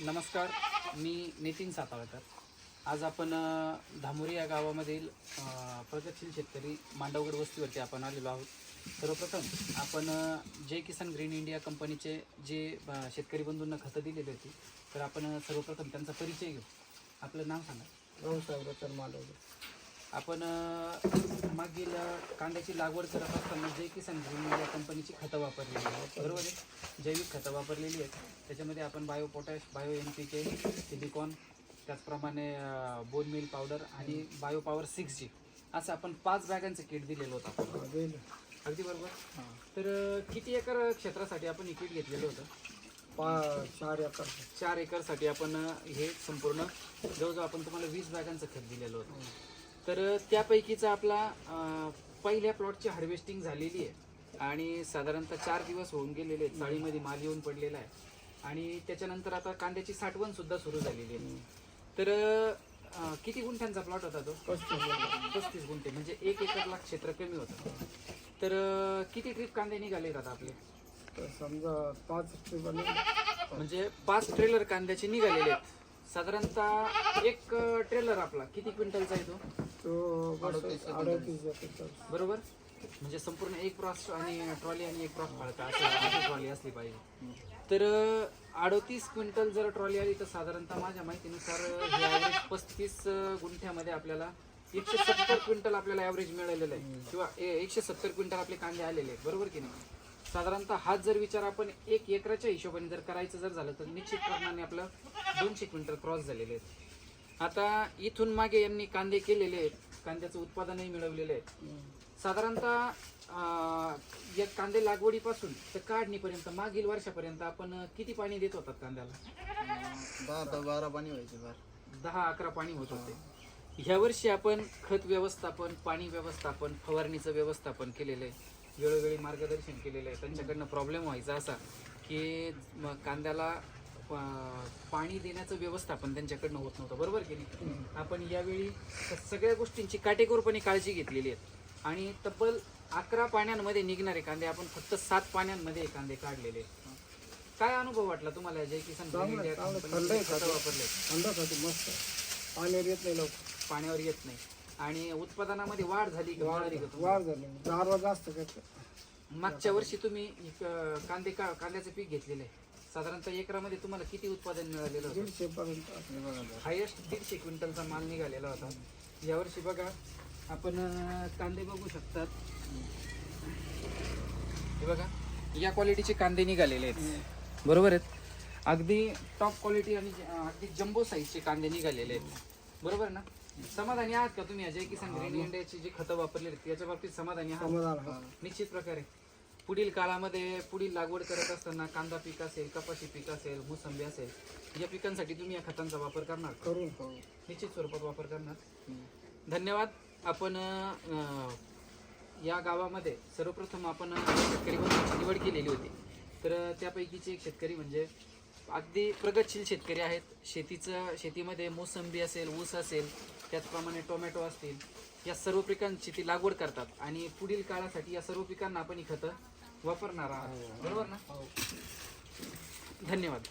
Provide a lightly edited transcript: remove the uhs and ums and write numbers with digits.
नमस्कार, मी नितीन सातावकर. आज आपण धामुरी या गावामधील प्रगतशील शेतकरी मांडवगड वस्तीवरती आपण आलेलो आहोत. सर्वप्रथम आपण जय किसान ग्रीन इंडिया कंपनीचे जे शेतकरी बंधूंना खतं दिलेली होती, तर आपण सर्वप्रथम त्यांचा परिचय घेऊ. आपलं नाव सांगा. रावसाहेब रतन मांडवगड. आपण मागील कांद्याची लागवड करत असताना जय किसान ग्रीन इंडिया कंपनीची खतं वापरलेली आहेत, बरोबर आहे. जैविक खतं वापरलेली आहेत. त्याच्यामध्ये आपण bio potash, bio NPK, silicon, त्याचप्रमाणे बोन मिल पावडर आणि बायो पॉवर 6G असं आपण 5 बॅगांचं किट दिलेलं होतं आपण. अगदी बरोबर. तर किती एकर क्षेत्रासाठी आपण हे किट घेतलेलं होतं? 4 एकर. 4 एकरसाठी आपण हे संपूर्ण जवळजवळ आपण तुम्हाला 20 बॅगांचं खत दिलेलं होतं. तर त्यापैकीचा आपला पहिल्या प्लॉटची हार्वेस्टिंग झालेली आहे आणि साधारणतः 4 दिवस होऊन गेलेले आहेत. चाळीमध्ये माल येऊन पडलेला आहे आणि त्याच्यानंतर आता कांद्याची साठवण सुद्धा सुरू झालेली आहे. तर किती गुंठ्यांचा प्लॉट होता तो? 35 गुंठे, म्हणजे 1 एकरला क्षेत्र कमी होतं. तर किती ट्रिप कांदे निघाले आता आपले? समजा 5 ट्रिप म्हणजे 5 ट्रेलर कांद्याचे निघालेले आहेत. साधारणतः एक ट्रेलर आपला किती क्विंटलचा आहे तो? 38 बरोबर. म्हणजे संपूर्ण एक क्रॉस आणि ट्रॉली आणि एक क्रॉस फाळका असं ट्रॉली असली पाहिजे. तर 38 क्विंटल जर ट्रॉली आली तर साधारणतः माझ्या माहितीनुसार हे ॲव्हरेज 35 गुंठ्यामध्ये आपल्याला 170 क्विंटल आपल्याला ॲव्हरेज मिळालेलं आहे, किंवा 170 क्विंटल आपले कांदे आलेले आहेत, बरोबर की नाही. साधारणतः हाच जर विचार आपण 1 एकराच्या हिशोबाने जर करायचं जर झालं तर निश्चित प्रमाणे आपलं 200 क्विंटल क्रॉस झालेले आहेत. आता इथून मागे यांनी कांदे केलेले आहेत, कांद्याचं उत्पादनही मिळवलेलं आहे. साधारणतः या कांदे लागवडीपासून तर काढणीपर्यंत मागील वर्षापर्यंत आपण किती पाणी देत होतात कांद्याला? 10-12 पाणी व्हायचे. 10-11 पाणी होत होते. ह्या वर्षी आपण खत व्यवस्थापन, पाणी व्यवस्थापन, फवारणीचं व्यवस्थापन केलेलं आहे, वेळोवेळी मार्गदर्शन केलेलं आहे. त्यांच्याकडनं प्रॉब्लेम व्हायचा असा की कांद्याला पाणी देण्याचं व्यवस्थापन त्यांच्याकडनं होत नव्हतं, बरोबर की नाही. आपण यावेळी सगळ्या गोष्टींची काटेकोरपणे काळजी घेतलेली आहे आणि तब्बल 11 पाण्यांमध्ये निघणारे कांदे आपण फक्त 7 पाण्यांमध्ये कांदे काढलेले. काय अनुभव वाटला तुम्हाला जय किसान वापरले? मस्त. पाण्यावर येत नाही, पाण्यावर येत नाही आणि उत्पादनामध्ये वाढ झाली का? वाढ झाली. गारवा जास्त मागच्या वर्षी तुम्ही कांद्याचं पीक घेतलेलं आहे. साधारणतः एकरामध्ये तुम्हाला किती उत्पादन मिळालेलं होतं? 150 पर्यंत. हायेस्ट 150 क्विंटलचा माल निघालेला होता. यावर्षी बघा आपण कांदे बघू शकतात. हे बघा, या क्वालिटीचे कांदे निघालेले आहेत, बरोबर आहेत. अगदी टॉप क्वालिटी आणि अगदी जम्बो साईजचे कांदे निघालेले आहेत, बरोबर ना. समाधानी आहात का तुम्ही अजय किसान ग्रीन इंडियाची जी खतं वापरलेली आहेत त्याच्या बाबतीत समाधानी आहात? निश्चित प्रकारे. पुढील काळामध्ये पुढील लागवड करत असताना कांदा पीक असेल, कपाशी पीक असेल, मोसंबी असेल, या पिकांसाठी तुम्ही या खतांचा वापर करणार? निश्चित स्वरूपात वापर करणार. धन्यवाद. आपण या गावामध्ये सर्वप्रथम आपण शेतकरी बंधूंची निवड केलेली होती. तर त्यापैकीचे एक शेतकरी म्हणजे अगदी प्रगतशील शेतकरी आहेत. शेतीमध्ये मोसंबी असेल, ऊस असेल, त्याचप्रमाणे टोमॅटो असतील, या सर्व पिकांची ती लागवड करतात आणि पुढील काळासाठी या सर्व पिकांना आपण ही खतं वापरणार आहात, बरोबर ना. धन्यवाद.